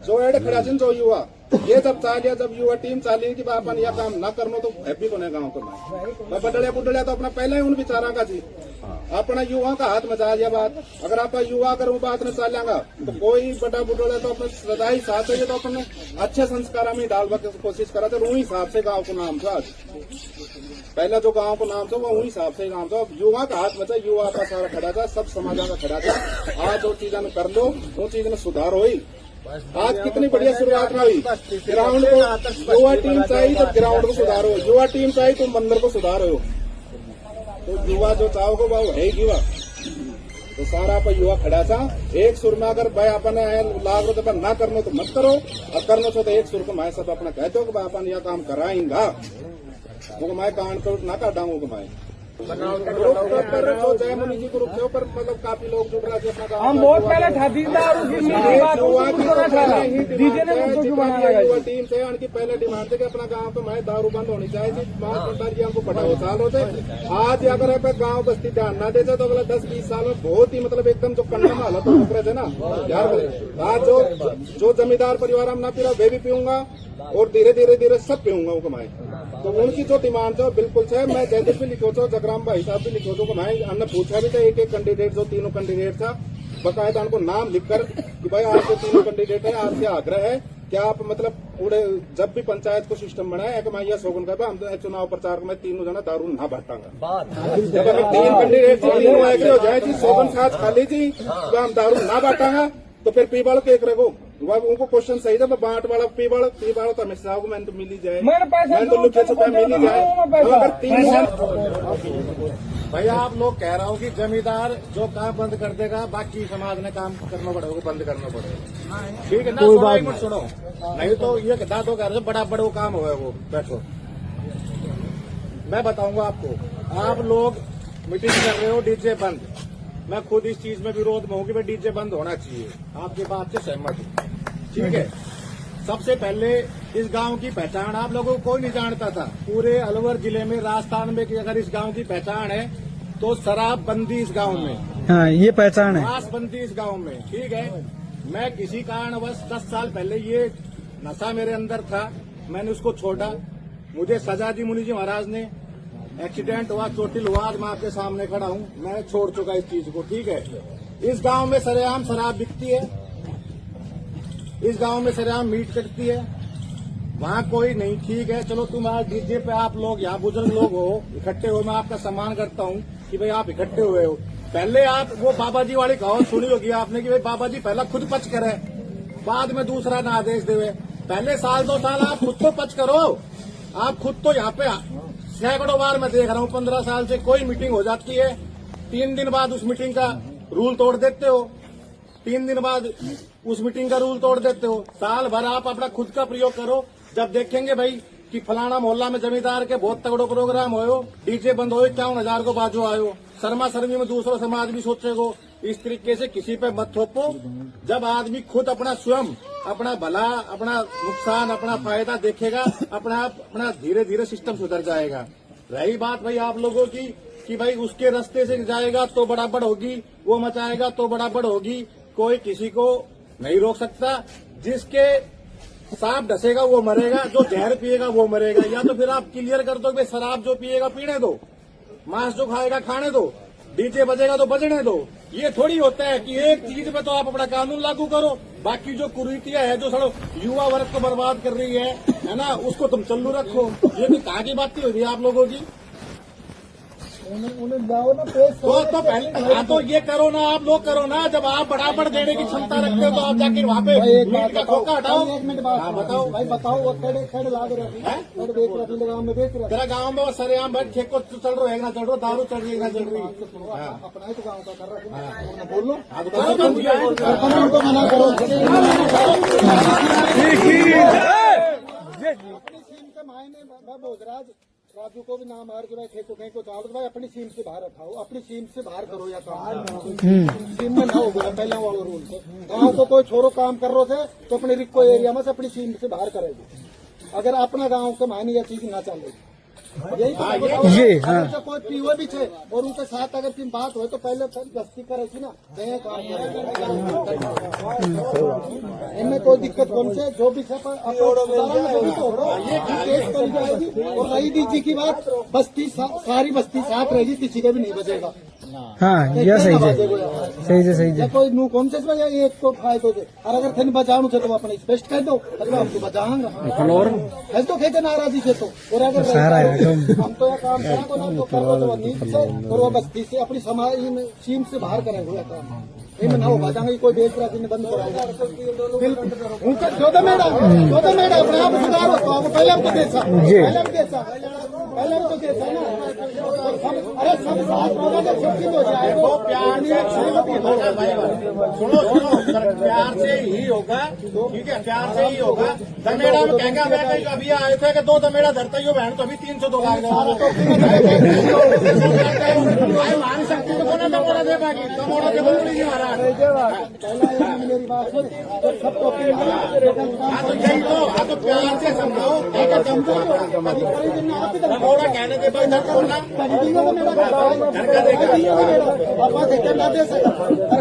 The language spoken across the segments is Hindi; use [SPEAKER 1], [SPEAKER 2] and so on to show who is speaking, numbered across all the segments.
[SPEAKER 1] जो एड खड़ा जो युवा ये जब चालिया जब युवा टीम चाली कि अपन यह काम ना करनो तो हैप्पी को गाँव को मैं बदलिया बुडलिया तो अपना पहले ही उन विचारा का जी अपना युवा का हाथ मचा दिया बात। अगर आप युवा करो बात में चालेगा तो कोई बड़ा बुडलिया तो अपने सदा ही साथ है तो अपने अच्छे संस्कार में डालवा की कोशिश करा तो वही हिसाब से गाँव को नाम था। पहला जो गांव को नाम था वो वही हिसाब से गांव था। युवा का हाथ मचा युवा का सारा खड़ा था सब समाजा का खड़ा था। आज जो चीजें कर लो वो चीज में सुधार हुई। आज कितनी बढ़िया शुरुआत हुई। ग्राउंड को युवा टीम चाहिए तो ग्राउंड को सुधारो, युवा टीम चाहिए तो मंदिर को सुधारो। तो युवा जो चाहोगे वो है युवा तो सारा पर युवा खड़ा था एक सुर में। अगर भाई अपने लाख रुपये ना करनो तो मत करो और करनो तो एक सुर को मैं सब अपना कह दो कि अपन यह काम कराएंगा वो मैं कान को ना काटाऊंगा मैं जय मुनि जी ग्रुप के ऊपर मतलब काफी लोग जुड़ रहे थे।
[SPEAKER 2] हम बहुत पहले था
[SPEAKER 1] युवा टीम से उनकी पहले डिमांड थी कि अपना गांव पे मैं दारू बंद होनी चाहिए थी। महाराज जी हमको बड़ा साल होते आज अगर गांव बस्ती ध्यान ना देते तो अगला 10-20 साल में बहुत ही मतलब एकदम जो कन्या में हालत हो रहे थे ना यार। आज जो जमींदार परिवार हम ना पी रहा वे भी पीऊंगा और धीरे धीरे सब पीऊंगा वो कमाए। तो उनकी जो डिमांड है बिल्कुल है। मैं जयदीप भी लिखो छो जगराम भाई साहब भी लिखो छो मैं हमने पूछा भी था एक कैंडिडेट जो तीनों कैंडिडेट था बकायदा उनको नाम लिखकर कि भाई आपके तीनों कैंडिडेट है आपसे आग्रह है क्या आप मतलब पूरे जब भी पंचायत को सिस्टम बनाए मैं यह शोगन कर हम चुनाव प्रचार में तीनों जना दारू ना बांटांगा। जब हमें 3 कैंडिडेट हो जाए थी शोगन साथ खाली थी तो हम दारू ना बांटांगा तो फिर पीबाड़ के एक रखो उनको क्वेश्चन सही था बांट वाला पीबाड़ तो हमेशा मैंने तो मिली जाए मैंने तो लुटे छुपे मिली जाए। अगर 3 साल
[SPEAKER 3] भाई आप लोग कह रहा हूँ कि जमींदार जो काम बंद कर देगा बाकी समाज ने काम करना पड़ेगा बंद करना पड़ेगा ठीक है ना। एक मिनट सुनो नहीं तो ये दादो कह रहे बड़ा बड़ा काम हुआ है वो बैठो मैं बताऊंगा आपको। आप लोग मीटिंग कर रहे हो डीजे बंद मैं खुद इस चीज में विरोध में हूँ कि भाई डीजे बंद होना चाहिए आपकी बात से सहमत हूँ ठीक है। सबसे पहले इस गांव की पहचान आप लोगों को कोई नहीं जानता था पूरे अलवर जिले में राजस्थान में कि अगर इस गांव की पहचान है तो शराब बंदी इस गांव में।
[SPEAKER 2] हाँ ये पहचान है
[SPEAKER 3] मांस बंदी इस गांव में ठीक है। मैं किसी कारणवश 10 साल पहले ये नशा मेरे अंदर था मैंने उसको छोड़ा मुझे सजा दी मुनि जी महाराज ने एक्सीडेंट हुआ चोटिल हुआ आज मैं आपके सामने खड़ा हूँ मैं छोड़ चुका इस चीज को ठीक है। इस गांव में सरेआम शराब बिकती है इस गांव में सरेआम मीट कटती है वहाँ कोई नहीं ठीक है। चलो तुम आज डीजे पे आप लोग यहाँ बुजुर्ग लोग हो इकट्ठे हो मैं आपका सम्मान करता हूँ कि भाई आप इकट्ठे हुए हो। पहले आप वो बाबा जी वाली कहावत सुनी होगी आपने कि भाई बाबा जी पहला खुद पच करे बाद में दूसरा ना आदेश देवे। पहले 1-2 साल आप खुद तो पच करो। आप खुद तो यहाँ पे सैकड़ों बार मैं देख रहा हूँ 15 साल से कोई मीटिंग हो जाती है 3 दिन बाद उस मीटिंग का रूल तोड़ देते हो 3 दिन बाद उस मीटिंग का रूल तोड़ देते हो। साल भर आप अपना खुद का प्रयोग करो जब देखेंगे भाई कि फलाना मोहल्ला में जमींदार के बहुत तगड़ो प्रोग्राम हो डीजे बंद हो 51,000 को बाजू आयो शर्मा शर्मी में दूसरा समाज भी सोचेगो। इस तरीके से किसी पे मत थोपो। जब आदमी खुद अपना स्वयं अपना भला अपना नुकसान अपना फायदा देखेगा अपना धीरे धीरे सिस्टम सुधर जाएगा। रही बात भाई आप लोगों की कि भाई उसके रास्ते से जाएगा तो बराबर होगी वो मचाएगा तो बराबर होगी कोई किसी को नहीं रोक सकता। जिसके सांप डसेगा वो मरेगा जो जहर पिएगा वो मरेगा। या तो फिर आप क्लियर कर दो कि शराब जो पिएगा पीने दो मांस जो खाएगा खाने दो डीजे बजेगा तो बजने दो। ये थोड़ी होता है कि एक चीज पे तो आप अपना कानून लागू करो बाकी जो कुरीतियां है जो सड़ो युवा वर्ग को बर्बाद कर रही है ना उसको तुम चालू रखो। ये भी कहाँ की बात हो रही है आप लोगों की
[SPEAKER 2] उन्हें जाओ ना पेश
[SPEAKER 3] तो पहले तो ये करो ना आप लोग करो ना। जब आप बराबर देने की क्षमता रखते हो तो आप जाके वहाँ पे मीट का खोखा हटाओ। बताओ
[SPEAKER 2] भाई बताओ वो खेड़ लाग रहे हैं गाँव में बेच रहे
[SPEAKER 3] तेरा गाँव में वो सरेआम बैठ खेत को चल रहा है ना चल रहा दारू चल रही है ना चल रही
[SPEAKER 2] अपना ही तो गाँव का कर रहा है बोल लो
[SPEAKER 3] मना करो
[SPEAKER 2] अपनी सीम के मायने भोजराज राजू को भी नाम हार के भाई खेतो कहीं को चाल भाई अपनी सीम से बाहर उठाओ अपनी सीम से बाहर करो या काम सीम में ना हो गया पहले वाला रूल थे। गाँव को कोई छोरो काम कर रहे थे तो अपने रिक्को एरिया में से अपनी सीम से बाहर करेगी। अगर अपना गाँव के मायने यह चीज ना चलेगी यही तो
[SPEAKER 4] ये, हाँ।
[SPEAKER 2] अगर जो कोई पीओ भी छे और उनके साथ अगर तीन बात हो तो पहले गस्ती करे थी ना कहीं काम इनमें कोई दिक्कत कौन से जो भी सब केस कर जाएगी। और रही डीजी की बात, बस्ती सारी बस्ती साथ रहेगी, किसी का भी नहीं बचेगा।
[SPEAKER 4] हाँ यह सही है, सही से सही
[SPEAKER 2] या
[SPEAKER 4] है।
[SPEAKER 2] कोई नु कौन से एक को फायदो से और अगर थे बचाणु थे तो अपने स्पष्ट कह दो, अगर हम तो बचाएंगे है तो खेते नाराजी से तो। और अगर
[SPEAKER 4] सारा है
[SPEAKER 2] हम तो यह काम करेंगे ना तो करो तो नीच से और वो बस्ती से अपनी समाज सीम से बाहर करेंगे यह काम। इनमें ना हो बचाएंगे कोई देश राजी ने बंद कराएगा उनका जो तो मेरा अपने आप सुधारो तो आप पहले हम तो देसा पहले हम तो देसा ना। अरे सब साथ होगा तो सब चीज हो जाएगा।
[SPEAKER 3] वो प्यार से सुनो प्यार से ही होगा, ठीक है, प्यार से ही होगा। दमेड़ा में कहेंगे मैं कहीं अभी आए थे कि 2 दमेड़ा धरता ही हो बहन तो अभी 302 लाख मान सकती तो कोना दमोड़ा दे पाएगी दमोड़ा के बंदी जी महाराज।
[SPEAKER 2] मेरी बात सुन सब तो
[SPEAKER 3] तो प्यार से समझाओ दमोड़ा कहने के बाद धर बोलना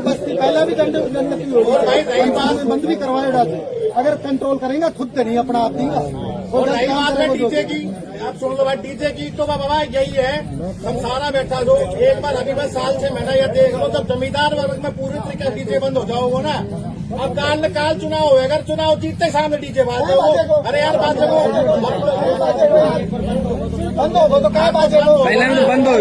[SPEAKER 2] बस्ती पहला भी दंड बंद भी करवाए डालते अगर कंट्रोल करेंगे खुद तो नहीं अपना आप देगा।
[SPEAKER 3] और नई बात है डीजे की, आप सुन लो भाई डीजे की तो बाबा यही है, हम सारा बैठा दो एक बार अभी बस साल 6 महीना या देख लो जब जमींदार वर्ग में पूरी तरीके से डीजे बंद हो जाओगे ना। अब काल चुनाव हो, अगर चुनाव जीतते सामने डीजे बाज दो, अरे यार बाज दो
[SPEAKER 2] बंद हो तो क्या बात है
[SPEAKER 4] पहले में तो बंद हो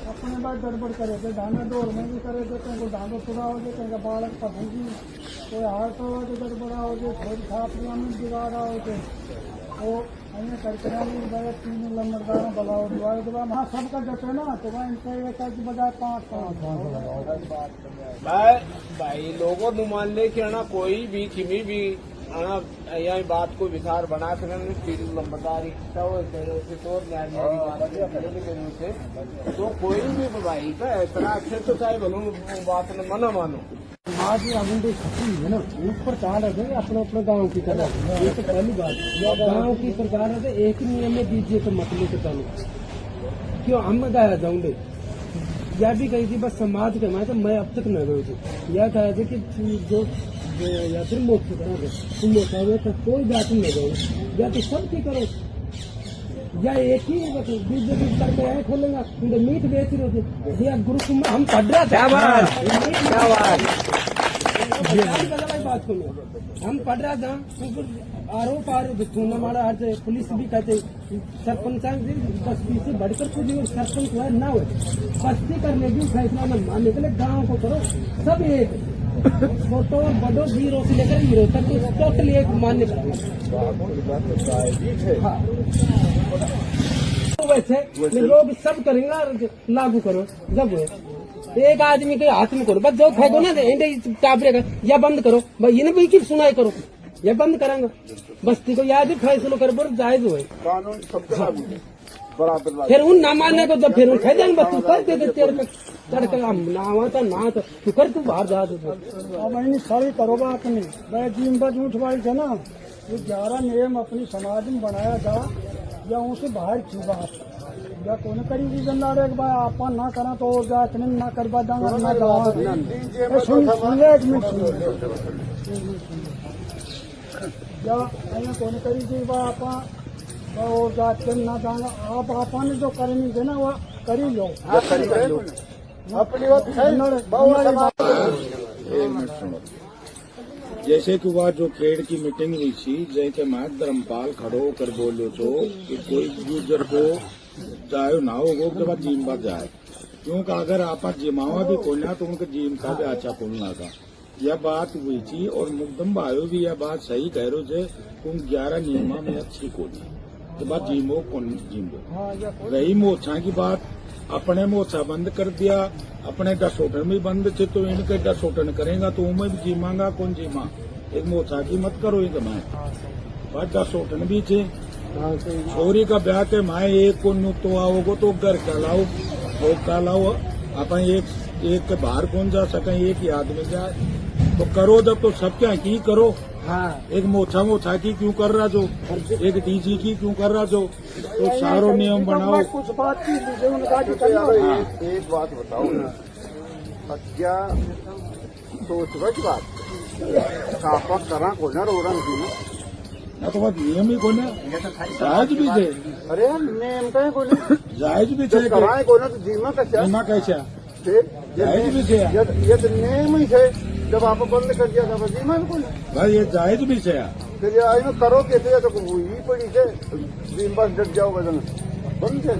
[SPEAKER 2] अपने बात गड़बड़ करे थे धाना दौड़ में भी करे थे कहीं धानो पूरा हो जाए कहीं बालक पसंदी कोई हार तो हो जाए गड़बड़ा हो जाए थोड़ी छात्रियों में बिगाड़ा हो जाए वो अन्य कार्यक्रम में 3 नंबरदारों बलाओ दिवाली के बाद वहाँ सबका जटे ना तो वहाँ इनके एक की बजाय 5
[SPEAKER 5] भाई लोगों ने मान ले कि ना कोई भी किमी भी आना यही बात को विचार बना कर लंबदारी तो कोई भी भाई का इतना अच्छे तो चाहे बनू बात न मना मानो
[SPEAKER 2] आज अभी खत्म है ना ऊपर चाल रहे अपने अपने गाँव की तरह ये तो पहली बात गाँव की सरकार है एक ही नियम में दीजिए तो मतलब के चालू क्यों हम गाया जाऊंगे यह भी कही थी बस समाज के मैं तो मैं अब तक न गई थी यह कहा था कि जो या फिर मोक्ष करोगे तुम मोक्ष तो कोई बात नहीं जाओ या तो सब की करो या एक ही बीजेपी करके आए खोलेगा तुमने मीट बेच रहे थे या ग्रुप में हम पढ़ रहा था बात को हम पढ़ रहा था आरोप आ रहे थे हमारा हर पुलिस भी कहते सरपंच बस्ती से बढ़कर कुछ सरपंच हुआ ना हो बस्ती करने की फैसला न मानने के लिए गाँव को करो सब एक छोटो बड़ो 0 से लेकर हीरो तक टोटल एक मान्य वैसे लोग सब करेंगे लागू करो जब एक आदमी के हाथ में करो बस जो फेंको ना टापरे का या बंद करो भाई ये भी की सुनाई करो या बंद करेंगे बस्ती को याद ही फैसलो कर जायज हुए फिर उन ना मानने को तो फिर उन खेदेंगे बस तू कर देते तेरे में तड़के ना आता ना तो तू कर तू बाहर जा दो अब इन्हीं सारी करो बात नहीं भाई जीम पर झूठ वाली थे ना ये 11 नियम अपनी समाज में बनाया था या उनसे बाहर की बात या कौन करी रीजन ला रहे भाई आप ना करा तो और जा इतने ना कर पा जाऊंगा ना सुन एक मिनट या कौन करी थी भाई आप और जात ना जाना आप आपने जो करनी थे ना वो करी लो अपनी
[SPEAKER 6] जैसे कि वह जो ट्रेड की मीटिंग हुई थी जैसे मैं धर्मपाल खड़ो होकर बोलो तो कि कोई यूजर को चाहे ना हो वो के बाद जिम पर जाए क्योंकि अगर आप जिमावा भी खोलना तो उनके जिम का भी अच्छा खोलना था यह बात हुई थी। और मुकदम भाई भी यह बात सही कह रहे थे उन 11 नियमा में अच्छी खोली के बाद जिमो कौन जिमो रही मोछा की बात अपने मोछा बंद कर दिया अपने 10 होटल में बंद थे तो इनके 10 होटल करेगा तो उनमें भी जीमांगा कौन जीमा एक मोछा की मत करो इनके मैं 10 होटल भी थे छोरी का ब्याह के माए एक को नु तो आओगो तो घर कहलाओ भोग कहलाओ। अपन एक के बाहर कौन जा सके, एक ही आदमी जाए तो करो जब तो सब क्या की करो। एक मोछा की क्यों कर रहा जो, एक डीजी की क्यों कर रहा जो, तो सारो नियम बनाओ।
[SPEAKER 2] कुछ बात की लीजिए उनका
[SPEAKER 7] एक बात बताओ ना, क्या सोच बच बात कापा करा को ना रो रंग की
[SPEAKER 6] ना तो बात नियम ही को ना जायज भी थे।
[SPEAKER 7] अरे यार नेम का को
[SPEAKER 6] जायज भी थे
[SPEAKER 7] कराए को ना तो जीमा कैसा
[SPEAKER 6] बीमा कैसा जायज भी थे।
[SPEAKER 7] ये तो नेम ही थे, जब आप बंद कर दिया था जीमा को
[SPEAKER 6] भाई ये जायज भी थे।
[SPEAKER 7] फिर ये आई में करो कहते तो हुई पड़ी थे जीम बस डट जाओ बदन बंद थे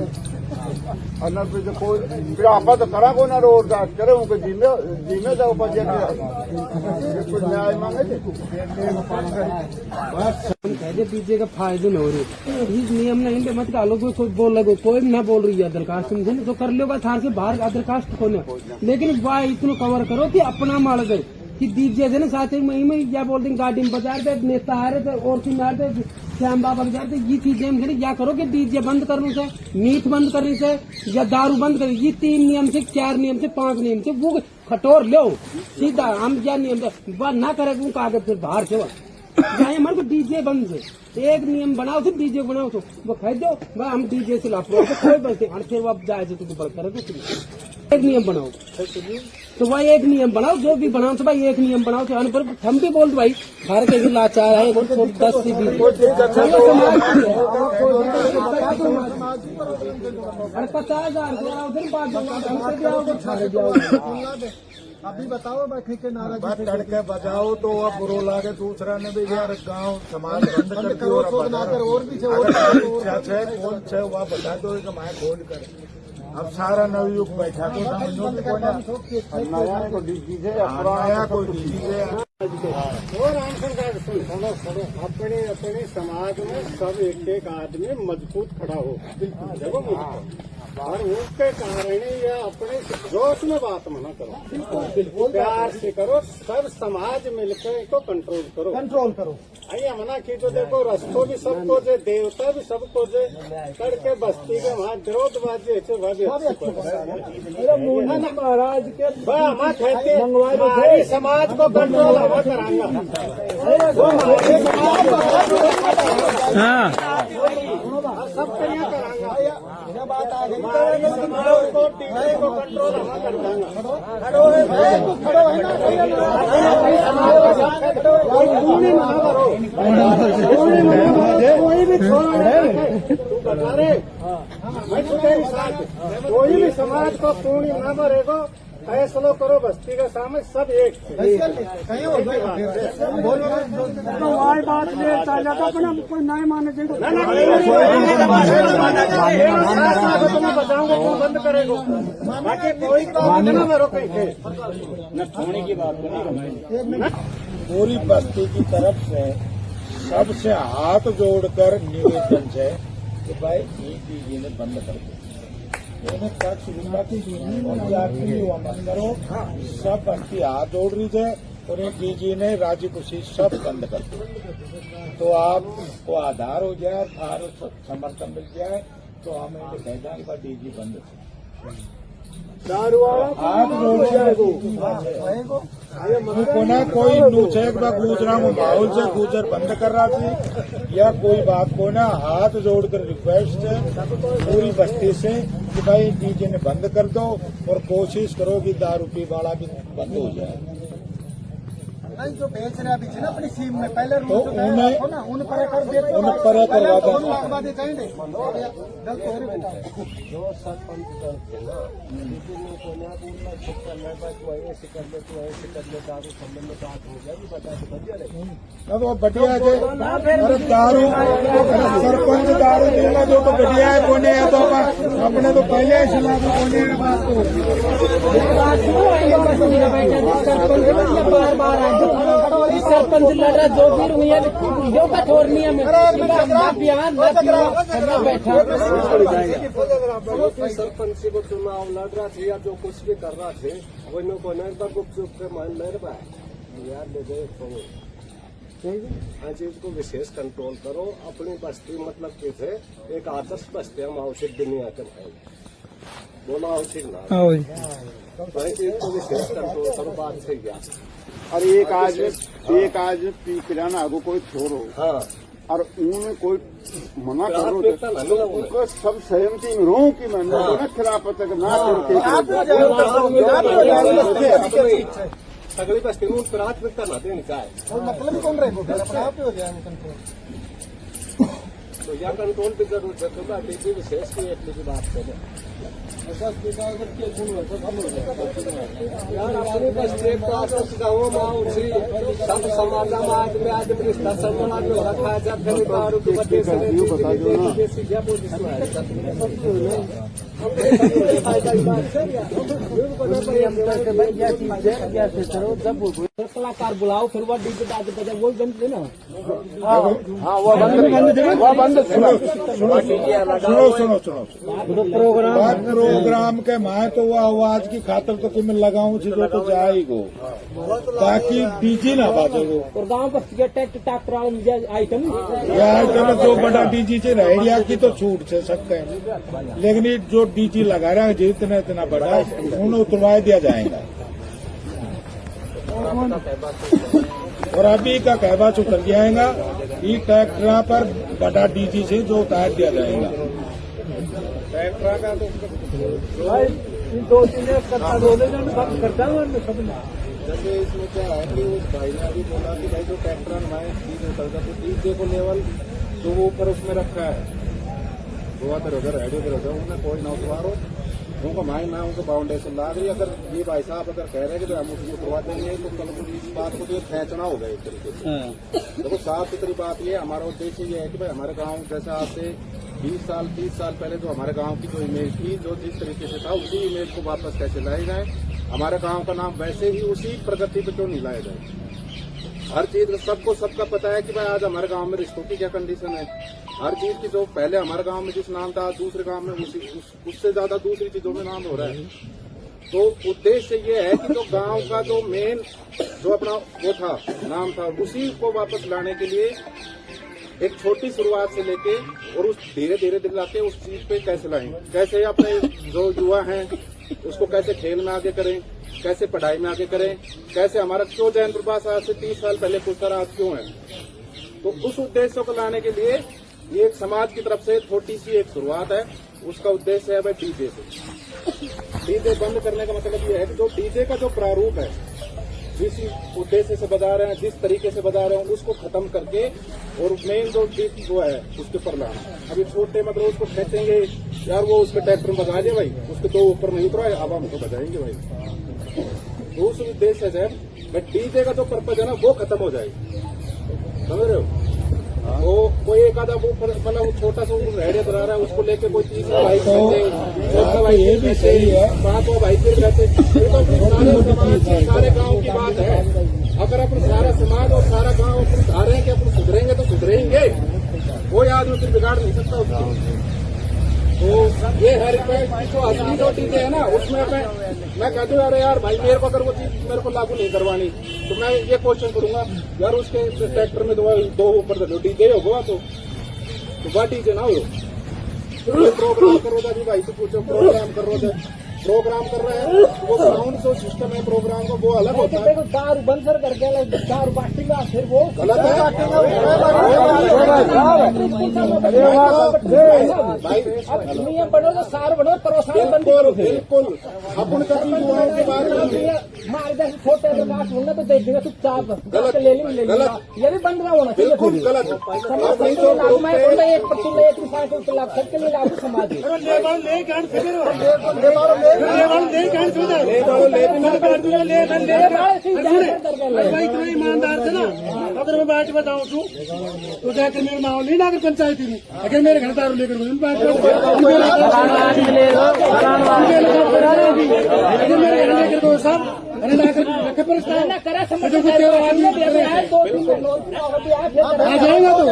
[SPEAKER 7] अन्ना फिर कोई फिर आप तो करा को ना रोड दास करे उनको जीमे जाओ पर कुछ न्याय मांगे थे।
[SPEAKER 8] कहते दीजिए का फायदे में हो रहे इस नियम नहीं पे मत डालो, कोई बोल लगो, कोई ना बोल रही है दरखास्त समझे तो कर लो थार से बाहर दरखास्त खोने, लेकिन वाह इतना कवर करो कि अपना माल गए कि दीजिए थे ना साथ में या बोल देंगे गाड़ी में बजा रहे नेता आ रहे थे और सिंह आ रहे थे श्याम बाबा बजा रहे थे, ये चीजें हम या करो कि दीजिए बंद करने से, मीट बंद करने से या दारू बंद करने, ये 3 नियम से 4 नियम से 5 नियम से वो खटोर लो सीधा हम क्या नियम से ना करे वो कागज फिर बाहर से जाए हमारे को डीजे बंद से एक नियम बनाओ तो डीजे बनाओ तो वो कह दो भाई हम डीजे से लाभ कोई बचते फिर वो अब जाए तो बंद करे तो एक नियम बनाओ तो भाई एक नियम बनाओ, जो भी बनाओ तो भाई एक नियम बनाओ। तो पर हम भी बोल भाई घर के भी लाचार है 10 से 20 50,000
[SPEAKER 2] अभी बताओ बैठे के नारा
[SPEAKER 6] बात तड़के बजाओ तो अब बुरो लागे दूसरा ने भी यार गांव समाज बंद कर दियो और भी कौन छे वह बता दो कि मैं खोल कर अब सारा नवयुग बैठा तो समझो कि कोई
[SPEAKER 7] नया को डीजे
[SPEAKER 6] नया कोई डीजे
[SPEAKER 3] अपने अपने समाज में सब एक आदमी मजबूत खड़ा हो देखो और उसके कारण या अपने जोश में बात मना करो, प्यार से करो, सब समाज मिलकर इसको कंट्रोल करो। आइए मना की तो देखो रस्तों भी सबको जे, देवता भी सबको जे, करके बस्ती के वहाँ विरोधवादी महाराज के हमारी समाज को कंट्रोल हवा करांगा।
[SPEAKER 4] हाँ
[SPEAKER 3] सब करिया करांगा
[SPEAKER 2] बात आ गई
[SPEAKER 3] समाज को टीके को कंट्रोल हवा कर देंगे। कोई भी मैं तो तेरी साथ कोई भी समाज को पूर्ण न भरेगो फैसलो करो बस्ती के सामने सब एक बात कोई नहीं माने तुम्हें बचाऊंगा तुम बंद करेगो बाकी कोई न भरो कहीं न छोड़ने की बात
[SPEAKER 6] पूरी बस्ती की तरफ से सबसे हाथ जोड़कर निवेदन है कि भाई ये ने बंद कर दो, टैक्स अमल करो। सब बस्ती हाथ जोड़ रही है और एक डीजी ने राजी खुशी सब बंद कर दो तो आपको आधार हो जाए, समर्थन मिल जाए तो हमें कह देंगे डीजी बंद
[SPEAKER 3] दारू
[SPEAKER 6] हाथ जोड़ जाएगो कोना कोई नूचेक बा गुजरा माहौल से गुजर बंद कर रहा थी या कोई बात को ना हाथ जोड़कर रिक्वेस्ट है पूरी बस्ती से कि भाई डीजे ने बंद कर दो और कोशिश करो कि दारू पी वाला भी बंद हो जाए।
[SPEAKER 2] नहीं जो बेच रहे अभी ना अपनी सीम में पहले
[SPEAKER 6] तो उन्हें
[SPEAKER 2] उन पर करवा चाहिए गलत हो रही बेटा
[SPEAKER 7] जो सरपंच करते ना ऐसे कर ले तो ऐसे कर ले दारू संबंध बात हो जाएगी बता तो बढ़िया रहे
[SPEAKER 6] ना तो बढ़िया है अरे दारू सरपंच दारू देगा जो तो बढ़िया है कोने है तो अपने तो पहले ही सुना दो कोने की बात
[SPEAKER 8] बार बार सरपंच लड़ रहा जो भी हुई है जो कठोर नियम है बैठा
[SPEAKER 7] सरपंच को चुनाव लड़ रहा थे या जो कुछ भी कर रहा थे वो एक बार गुप चुप के मान ले रहा है यार ले गए
[SPEAKER 3] हर चीज को विशेष कंट्रोल करो। अपनी बस्ती मतलब कैसे एक आदर्श बस्ती हम आवश्यक दुनिया के भाई बोला आवश्यक ना
[SPEAKER 4] हाँ जी
[SPEAKER 3] हर चीज को विशेष कंट्रोल करो। बात सही क्या
[SPEAKER 7] और एक आज किराना आगो कोई छोड़ो
[SPEAKER 3] हाँ
[SPEAKER 7] और उन्हें कोई मना करो
[SPEAKER 3] प्राथमिकता ना मिला उन्हें।
[SPEAKER 7] उनको सब सहमति में रहूं कि मैं ना खिलाफत ना करके
[SPEAKER 3] सगली बस्ती में प्राथमिकता ना देनी चाहिए।
[SPEAKER 2] मतलब कौन रहेगा फिर अपने आप ही हो जाएगा कंट्रोल।
[SPEAKER 3] तो यह कंट्रोल की जरूरत है। तो बात विशेष की एक बात करें यार अपनी बस्ती गाँव में उसी सब समाज में आज भ्रष्टाचार में रखा है। जब गरीब और बच्चे
[SPEAKER 8] कलाकार बुलाओ फिर वह डीजे डाज बजा वो बंद देना।
[SPEAKER 7] हाँ वो बंद
[SPEAKER 6] सुनो प्रोग्राम के माए तो वो आवाज की खातर तो कि मैं लगाऊं चीजों तो जाएगो ताकि डीजे ना बाजे वो
[SPEAKER 8] और गाँव पर ट्रैक्टर आइटम
[SPEAKER 6] यार चलो जो बड़ा डीजी से रह गया की तो छूट से सकते हैं, लेकिन ये जो डीजी लगा रहा है जितना इतना बड़ा उन्हें उतरवा दिया जाएगा। और अभी का कहवा उतर जाएगा ये ट्रैक्टर पर बड़ा डीजी से जो उतार दिया जाएगा।
[SPEAKER 3] ट्रैक्टर का तो
[SPEAKER 8] 2-3 करता हूँ
[SPEAKER 3] जैसे इसमें क्या है कि उस भाई ने अभी बोला कि भाई जो ट्रैक्टर हमारे डीजे उतरता तो डीजे को लेवल जो वो ऊपर उसमें रखा है वो उधर रेडी उधर उन्हें कोई ना उतवारो उनको माई ना उनको बाउंडेशन ला रही। अगर ये भाई साहब अगर कह रहे हैं कि हम उसको उतरवा देंगे तो कल को इस बात को तो खेचना होगा एक तरीके से। देखो साफ सुथरी बात ये हमारा उद्देश्य ये है कि भाई हमारे गाँव जैसे आज से 20 साल 30 साल पहले जो हमारे गांव की जो इमेज थी जो जिस तरीके से था उसी इमेज को वापस कैसे लाया जाए। हमारे गांव का नाम वैसे ही उसी प्रगति पे क्यों नहीं लाया जाए। हर चीज सबको सबका पता है कि भाई आज हमारे गांव में रिश्तों की क्या कंडीशन है। हर चीज की जो पहले हमारे गांव में जिस नाम था दूसरे गांव में उससे ज्यादा दूसरी चीजों में नाम हो रहा है। तो उद्देश्य ये है कि जो गांव का जो मेन जो अपना वो था नाम था उसी को वापस लाने के लिए एक छोटी शुरुआत से लेके और उस धीरे धीरे दिलाते उस चीज पे कैसे लाएं, कैसे अपने जो युवा हैं उसको कैसे खेल में आगे करें, कैसे पढ़ाई में आगे करें, कैसे हमारा क्यों जैन प्रभास आज से 30 साल पहले पुरस्कार आज क्यों है। तो उस उद्देश्य को लाने के लिए ये एक समाज की तरफ से छोटी सी एक शुरुआत है। उसका उद्देश्य है भाई डीजे से। डीजे बंद करने का मतलब ये है कि जो डीजे का जो प्रारूप है जिस उद्देश्य से बजा रहे हैं जिस तरीके से बजा रहे हैं उसको खत्म करके और मेन जो बीट जो है उसके ऊपर लाना। अभी छोटे मतलब उसको खेचेंगे यार वो उसके ट्रैक्टर में बजा दे भाई उसके दो ऊपर नहीं उतरा अब हम उसको बजाएंगे भाई। उस उद्देश्य से डीजे का जो पर्पज है ना वो खत्म हो जाएगी। समझ रहे हो। वो कोई एक आधा वो मतलब छोटा सा रेडियो बना रहा है उसको लेके कोई 30 भाई चौथा भाई ये भी सही है 5वां भाई फिर कहते सारे समाज सारे गाँव की बात है। अगर अपन सारा समाज और सारा गाँव अपन चाह रहे हैं कि अपन सुधरेंगे तो सुधरेंगे। कोई आदमी फिर बिगाड़ नहीं सकता उसको। तो ये हर जो असली जो चीजें है ना उसमें मैं कहता हूँ अरे यार भाई मेरे को अगर वो चीज मेरे को लागू नहीं करवानी तो मैं ये क्वेश्चन करूंगा यार उसके ट्रैक्टर में दो ऊपर डीजे होगा तो वह डीजे ना हो। प्रोग्राम करो था जी भाई तो पूछो प्रोग्राम कर रहे थे प्रोग्राम कर रहे हैं वो साउंड जो सिस्टम है प्रोग्राम का वो अलग होता है।
[SPEAKER 8] दारू बंद कर करके दारू बांटेगा फिर वो
[SPEAKER 3] गलत है भाई।
[SPEAKER 8] नियम बनो तो सार बनो परोसान बंद करो।
[SPEAKER 3] बिल्कुल अपन कभी युवाओं के बारे में
[SPEAKER 8] मार दे छोटे प्रकाश होना तो देख देगा चुपचाप ले लेगा। ये भी बंद ना होना चाहिए।
[SPEAKER 3] बिल्कुल गलत अपनी जो
[SPEAKER 8] एक प्रतिशत एक साइकिल के लाभ सबके लिए लागू समाज
[SPEAKER 2] इतना ईमानदार थे ना अगर मैं बात बताऊं तो जाकर मेरे माहौल नहीं लाकर पंचायती में अगर मेरे घर दारू लेकर मेरे घर लेकर दो साहब अरे लाकर रखे प्रस्ताव आ जाएगा तो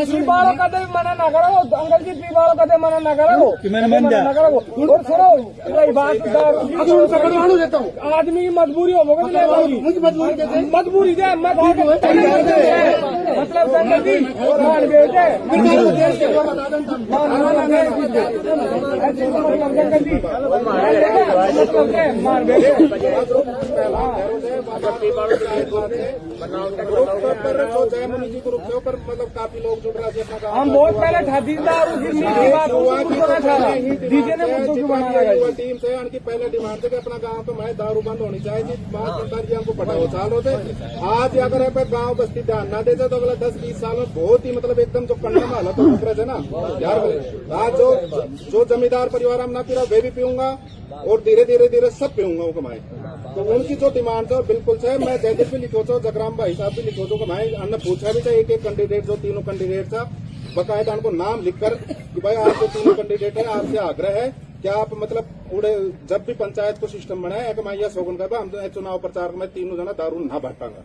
[SPEAKER 8] पीबाड़ो कदे मना ना करो अंकल जी, पीबाड़ो कदे मना ना करो कि मैंने मन ना करो। और सुनो रही बात देता हूँ, आदमी की मजबूरी हो मजबूरी दे मतलब संगत जी मान बेटे मान बेटे
[SPEAKER 1] जो जयमुनि जी ग्रुप के ऊपर मतलब काफी लोग जुड़ रहे थे अपना काम।
[SPEAKER 8] हम बहुत पहले खातिरदार डीजे ने
[SPEAKER 1] युवा टीम से उनकी पहले डिमांड थी कि अपना गांव पे मैं दारू बंद होनी चाहिए। 5 सरकार जी हमको पटाओ साल होते। आज अगर गांव बस्ती ध्यान ना देते तो अगला 10-20 साल में बहुत ही मतलब एकदम जो कंडम हालत हो रहे थे ना यार। आज जो जमींदार परिवार हम ना पी रहा वे भी पीऊंगा और धीरे धीरे सब पीऊंगा वो कमाए। तो उनकी जो डिमांड है बिल्कुल से मैं जयदीप भी लिखो छो, जगराम भाई साहब भी लिखो छो कमाए। हमने पूछा भी था एक कैंडिडेट जो तीनों कैंडिडेट था बकायदा उनको नाम लिखकर कि भाई आप जो तीनों कैंडिडेट है आपसे आग्रह है क्या आप मतलब पूरे जब भी पंचायत को सिस्टम बनाए एक माइया सोगन का हम चुनाव प्रचार में तीनों जना दारू ना बांटांगा।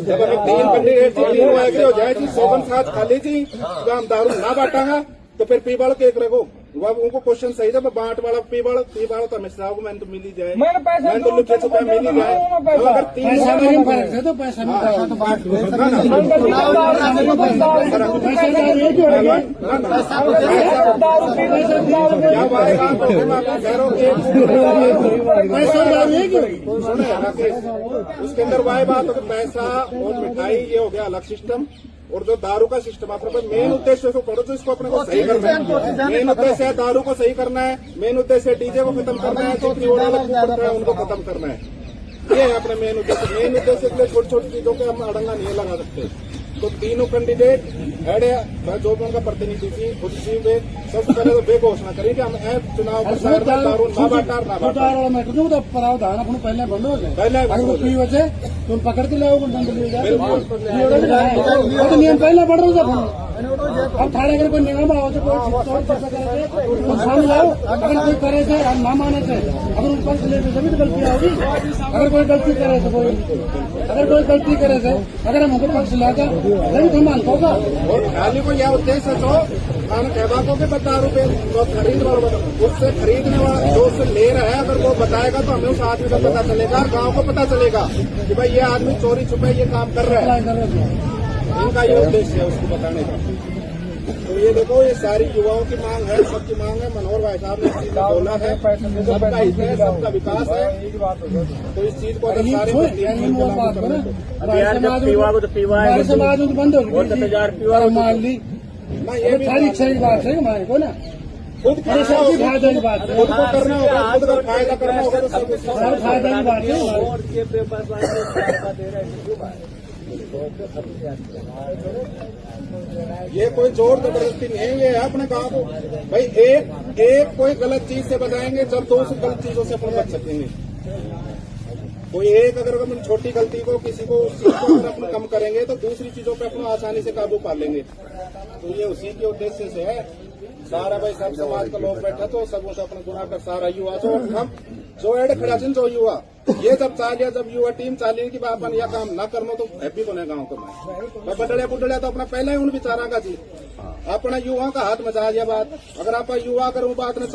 [SPEAKER 1] जब हमें 3 कैंडिडेट तीनों एग्री हो जाए सोगन साथ खाली जी तो हम दारू ना बांटांगा तो फिर पीबाड़ के एक रखो उनको क्वेश्चन सही था बांट वाला पीबाड़ तो हमें साहब मैंने तो मिल ही जाए मैंने तो लिखे चुका मिल ही जाए। अगर 3
[SPEAKER 8] तो पैसा
[SPEAKER 1] उसके अंदर वाई बात हो पैसा और मिठाई ये हो गया अलग सिस्टम और जो दारू का सिस्टम अपने मेन उद्देश्य को करो तो इसको अपने को सही करना है। मेन उद्देश्य है दारू को सही करना है, मेन उद्देश्य डीजे को खत्म करना है, जो उनको खत्म करना है। ये है अपने मेन उद्देश्य। मेन उद्देश्य के लिए छोटी छोटी चीजों के हम अड़ंगा नहीं लगा सकते। तो तीनों कैंडिडेट हेड जो भी उनका प्रतिनिधि थी खुद सी वे सबसे पहले तो वे घोषणा करें कि हम चुनाव प्रचार में दारू ना बांटार
[SPEAKER 2] प्रावधान अपने पहले बंद हो गए
[SPEAKER 1] पहले
[SPEAKER 2] वजह तुम पकड़ के लाओ दंड नियम पहले बढ़ रहा था। अब थाने अगर कोई नियम आओ तो सामने लाओ। अगर कोई करे थे हम ना माने थे अगर उन पर सभी तो गलती होगी। अगर कोई गलती करे थे अगर हम उनको पक्ष लाता तभी तो मान होगा।
[SPEAKER 1] और खाली को यह उद्देश्य तो हम कहवा को 10 रुपए जो खरीद वाला उससे खरीदने वाला जो उससे ले रहा है अगर वो बताएगा तो हमें उस आदमी का पता चलेगा, गांव को पता चलेगा कि भाई ये आदमी चोरी छुपे ये काम कर रहा है। इनका ये उद्देश्य है उसको बताने का। तो ये देखो ये सारी युवाओं की मांग है, सबकी मांग है। मनोहर भाई साहब ने इस चीज बोला है सबका हित है, सबका विकास है। तो इस चीज को अगर सारे
[SPEAKER 2] समाज में बंद हो गई मान ली ये सारी इच्छा की बात है हमारे को ना
[SPEAKER 1] खुद फायदा की बात है। खुद को करना होगा, खुद का फायदा करना होगा तो सब
[SPEAKER 2] फायदा की बात है।
[SPEAKER 1] ये कोई जोर जबरदस्ती नहीं है, ये है अपने गांव को भाई एक कोई गलत चीज से बचाएंगे जब 2 गलत चीजों से अपन बच सकेंगे। कोई एक अगर अपन छोटी गलती को किसी को उस चीज को अगर अपन कम करेंगे तो दूसरी चीजों पे अपन आसानी से काबू पा लेंगे। तो ये उसी के उद्देश्य से है। सारा भाई सब समाज का लोग बैठा तो सब अपना गुना कर सारा युवा तो हम जो एड खड़ा जो युवा ये जब चालिया जब युवा टीम चाली की अपन यह काम ना करना तो हैप्पी को गाँव को मैं बडड़िया बुडड़िया तो अपना पहले ही उन विचारा का जी अपना युवा का हाथ मचा दिया बात। अगर आप युवा अगर वो बात न